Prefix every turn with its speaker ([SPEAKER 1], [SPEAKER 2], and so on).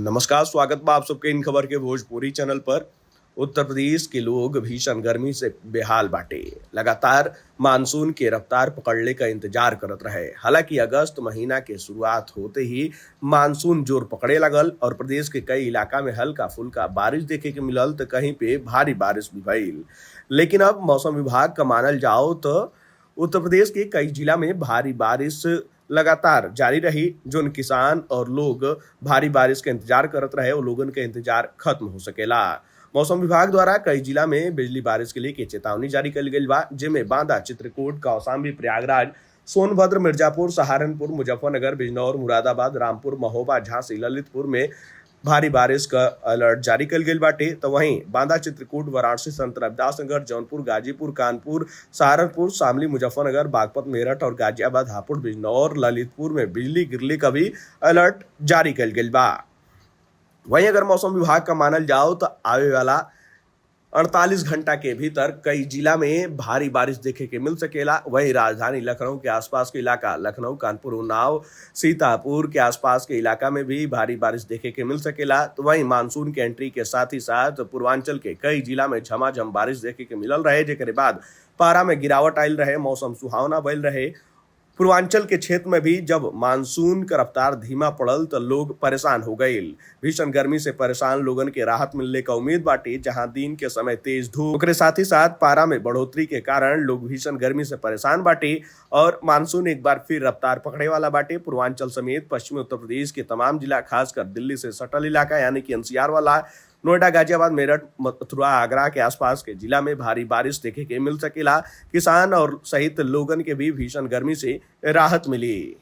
[SPEAKER 1] नमस्कार, स्वागत बा आप सबके इन खबर के भोजपुरी चैनल पर। उत्तर प्रदेश के लोग भीषण गर्मी से बेहाल बाटे। लगातार मानसून के रफ्तार पकड़ले का इंतजार करत रहे। हालांकि अगस्त महीना के शुरुआत होते ही मानसून जोर पकड़े लगल और प्रदेश के कई इलाका में हल्का फुल्का बारिश देखे के मिलल तो कहीं पे भारी बारिश भी भइल। लेकिन अब मौसम विभाग का मानल जाओ तो उत्तर प्रदेश के कई जिला में भारी बारिश लगातार जारी रही। जोन किसान और लोग भारी बारिश का इंतजार करत रहे वो लोगन के इंतजार खत्म हो सकेला। मौसम विभाग द्वारा कई जिला में बिजली बारिश के लिए के चेतावनी जारी कल गई बा, जिसमें बांदा, चित्रकूट, कौशाम्बी, प्रयागराज, सोनभद्र, मिर्जापुर, सहारनपुर, मुजफ्फरनगर, बिजनौर, मुरादाबाद, रामपुर, महोबा, झांसी, ललितपुर में भारी बारिश का अलर्ट जारी कल गई बाटे। तो वहीं बांदा, चित्रकूट, वाराणसी, संत रविदास नगर, जौनपुर, गाजीपुर, कानपुर, सहारनपुर, शामली, मुजफ्फरनगर, बागपत, मेरठ और गाजियाबाद, हापुड़, बिजनौर, ललितपुर में बिजली गिरने का भी अलर्ट जारी कल गई बा। वहीं अगर मौसम विभाग का मानल जाओ तो आवे वाला 48 घंटा के भीतर कई जिला में भारी बारिश देखे के मिल सकेला। वहीं राजधानी लखनऊ के आसपास के इलाका, लखनऊ, कानपुर, उन्नाव, सीतापुर के आसपास के इलाका में भी भारी बारिश देखे के मिल सकेला। तो वहीं मानसून के एंट्री के साथ ही साथ पूर्वांचल के कई जिला में झमाझम बारिश देखे के मिलल रहे, जेकरे बाद पारा में गिरावट आयल रहे, मौसम सुहावना भइल रहे। पूर्वांचल के क्षेत्र में भी जब मानसून का रफ्तार धीमा पड़ल तो लोग परेशान हो गए। भीषण गर्मी से परेशान लोगन के राहत मिलने का उम्मीद बाटे, जहां दिन के समय तेज धूप के साथ ही साथ पारा में बढ़ोतरी के कारण लोग भीषण गर्मी से परेशान बाटे और मानसून एक बार फिर रफ्तार पकड़े वाला बाटे। पूर्वांचल समेत पश्चिमी उत्तर प्रदेश के तमाम जिला, खासकर दिल्ली से सटल इलाका यानी कि एनसीआर वाला, नोएडा, गाजियाबाद, मेरठ, मथुरा, आगरा के आसपास के जिला में भारी बारिश देखे के मिल सकेला। किसान और सहित लोगन के भी भीषण गर्मी से राहत मिली।